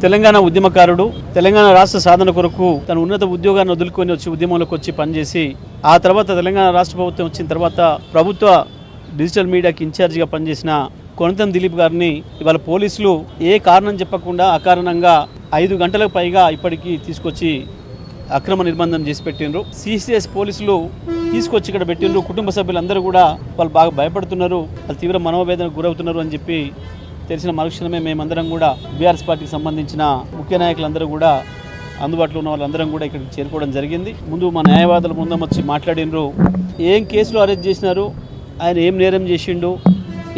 తెలంగాణ ఉద్యమకారుడు. తెలంగాణ రాష్ట్ర సాధన కొరకు తన ఉన్నత ఉద్యోగాన్ని వదులుకొని వచ్చి ఉద్యమంలోకి వచ్చి పనిచేసి ఆ తర్వాత తెలంగాణ రాష్ట్ర ప్రభుత్వం వచ్చిన తర్వాత ప్రభుత్వ డిజిటల్ మీడియాకి ఇన్ఛార్జిగా పనిచేసిన కొనతం దిలీప్ గారిని ఇవాళ పోలీసులు ఏ కారణం చెప్పకుండా అకారణంగా 5 గంటలకు పైగా ఇప్పటికీ తీసుకొచ్చి అక్రమ నిర్బంధం చేసి పెట్టిండ్రు. సిసిఎస్ పోలీసులు తీసుకొచ్చి ఇక్కడ పెట్టిండ్రు. కుటుంబ సభ్యులందరూ కూడా వాళ్ళు బాగా భయపడుతున్నారు, వాళ్ళు తీవ్ర మనోవేదనకు గురవుతున్నారు అని చెప్పి తెలిసిన మరుక్షణమే మేమందరం కూడా బీఆర్ఎస్ పార్టీకి సంబంధించిన ముఖ్య నాయకులందరూ కూడా అందుబాటులో ఉన్న వాళ్ళందరం కూడా ఇక్కడికి చేరుకోవడం జరిగింది. ముందు మా న్యాయవాదుల ముందు వచ్చి మాట్లాడినరు. ఏం కేసులో అరెస్ట్ చేసినారు, ఆయన ఏం నేరం చేసిండు,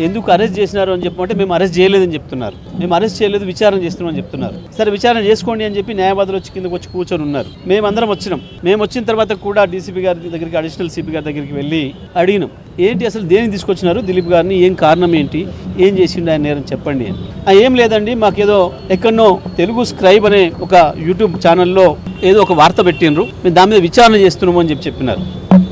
ఎందుకు అరెస్ట్ చేసినారు అని చెప్పమంటే మేము అరెస్ట్ చేయలేదని చెప్తున్నారు. మేము అరెస్ట్ చేయలేదు, విచారణ చేస్తున్నామని చెప్తున్నారు. సరే విచారణ చేసుకోండి అని చెప్పి న్యాయవాదులు వచ్చి కిందకు వచ్చి కూర్చొని ఉన్నారు. మేమందరం వచ్చినాం. మేము వచ్చిన తర్వాత కూడా డీసీపీ గారి దగ్గరికి, అడిషనల్ సిపి గారి దగ్గరికి వెళ్ళి అడిగినాం, ఏంటి అసలు దేనికి తీసుకొచ్చినారు దిలీప్ గారిని, ఏం కారణం ఏంటి, ఏం చేసిండు ఆయన నేరం చెప్పండి అని. ఏం లేదండి, మాకేదో ఎక్కడనో తెలుగు స్క్రైబ్ అనే ఒక యూట్యూబ్ ఛానల్లో ఏదో ఒక వార్త పెట్టినరు, మేము దాని మీద విచారణ చేస్తున్నాము అని చెప్పినారు.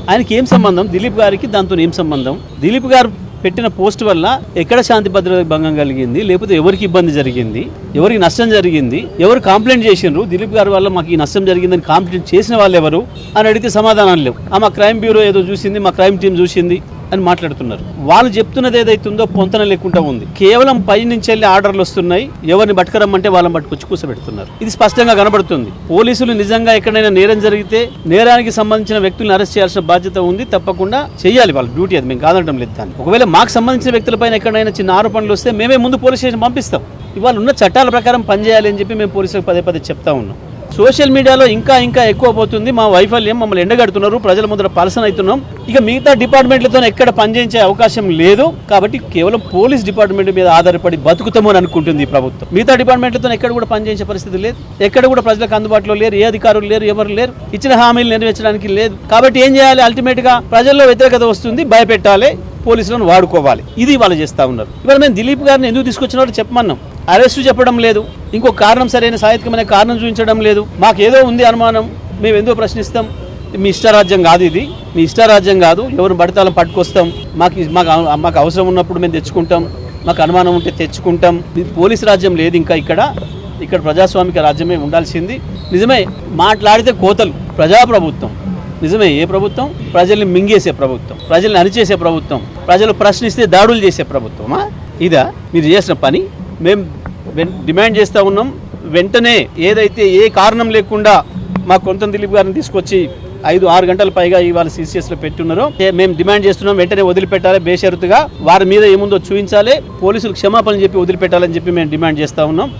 ఆయనకి ఏం సంబంధం, దిలీప్ గారికి దాంతో ఏం సంబంధం? దిలీప్ గారు పెట్టిన పోస్ట్ వల్ల ఎక్కడ శాంతి భద్రత భంగం కలిగింది, లేకపోతే ఎవరికి ఇబ్బంది జరిగింది, ఎవరికి నష్టం జరిగింది, ఎవరు కంప్లైంట్ చేసిండ్రు, దిలీప్ గారి వల్ల మాకు ఈ నష్టం జరిగిందని కంప్లైంట్ చేసిన వాళ్ళు ఎవరు అని అడిగితే సమాధానాలు లేవు. మా క్రైమ్ బ్యూరో ఏదో చూసింది, మా క్రైమ్ టీం చూసింది అని మాట్లాడుతున్నారు. వాళ్ళు చెప్తున్నది ఏదైతుందో పొంతన లేకుండా ఉంది. కేవలం పై నుంచి వెళ్ళి ఆర్డర్లు వస్తున్నాయి, ఎవరిని పట్టుకరమ్మంటే వాళ్ళని పట్టుకొచ్చి కూర్చోబెడుతున్నారు. ఇది స్పష్టంగా కనబడుతుంది. పోలీసులు నిజంగా ఎక్కడైనా నేరం జరిగితే నేరానికి సంబంధించిన వ్యక్తులను అరెస్ట్ చేయాల్సిన బాధ్యత ఉంది, తప్పకుండా చేయాలి, వాళ్ళ డ్యూటీ, అది మేము కాదనడం లేదు. దాన్ని ఒకవేళ మాకు సంబంధించిన వ్యక్తులపైన ఎక్కడైనా చిన్న ఆరోపణలు వస్తే మేమే ముందు పోలీస్ స్టేషన్ పంపిస్తాం. ఇవాళ ఉన్న చట్టాల ప్రకారం పనిచేయాలి అని చెప్పి మేము పోలీసులకు పదే చెప్తా ఉన్నాం. సోషల్ మీడియాలో ఇంకా ఎక్కువ పోతుంది. మా వైఫల్యం, మమ్మల్ని ఎండగడుతున్నారు, ప్రజల ముందర పలసన అవుతున్నాం. ఇక మిగతా డిపార్ట్మెంట్లతో ఎక్కడ పనిచేయించే అవకాశం లేదు. కాబట్టి కేవలం పోలీస్ డిపార్ట్మెంట్ మీద ఆధారపడి బతుకుతాము అని అనుకుంటుంది ఈ ప్రభుత్వం. మిగతా డిపార్ట్మెంట్లతో ఎక్కడ కూడా పనిచేయించే పరిస్థితి లేదు. ఎక్కడ కూడా ప్రజలకు అందుబాటులో లేరు, ఏ అధికారులు లేరు, ఎవరు లేరు, ఇచ్చిన హామీలు నెరవేర్చడానికి లేదు. కాబట్టి ఏం చేయాలి, అల్టిమేట్ గా ప్రజల్లో వ్యతిరేకత వస్తుంది, భయపెట్టాలి, పోలీసులను వాడుకోవాలి. ఇది వాళ్ళు చేస్తా ఉన్నారు. ఇవాళ మేము దిలీప్ గారిని ఎందుకు తీసుకొచ్చినారో చెప్పమన్నాం. అరెస్టు చెప్పడం లేదు, ఇంకో కారణం, సరైన సాహిత్యమైన కారణం చూపించడం లేదు. మాకేదో ఉంది అనుమానం, మేము ఎందుకు ప్రశ్నిస్తాం. మీ ఇష్టారాజ్యం కాదు ఇది, మీ ఇష్టారాజ్యం కాదు. ఎవరు పడతాలను పట్టుకొస్తాం, మాకు అవసరం ఉన్నప్పుడు మేము తెచ్చుకుంటాం, మాకు అనుమానం ఉంటే తెచ్చుకుంటాం. పోలీస్ రాజ్యం లేదు ఇంకా ఇక్కడ ప్రజాస్వామిక రాజ్యమే ఉండాల్సింది. నిజమే మాట్లాడితే కోతలు, ప్రజాప్రభుత్వం నిజమే. ఏ ప్రభుత్వం? ప్రజల్ని మింగేసే ప్రభుత్వం, ప్రజల్ని అణిచేసే ప్రభుత్వం, ప్రజలు ప్రశ్నిస్తే దాడులు చేసే ప్రభుత్వమా ఇదా మీరు చేసిన పని? మేము డిమాండ్ చేస్తూ ఉన్నాం, వెంటనే ఏదైతే ఏ కారణం లేకుండా మా కొనతం దిలీప్ గారిని తీసుకొచ్చి 5-6 గంటల పైగా ఇవాళ సిసిఎస్లో పెట్టున్నారో మేము డిమాండ్ చేస్తున్నాం, వెంటనే వదిలిపెట్టాలి, బేషరతుగా వారి మీద ఏముందో చూపించాలి, పోలీసులు క్షమాపణ చెప్పి వదిలిపెట్టాలని చెప్పి మేము డిమాండ్ చేస్తూ ఉన్నాం.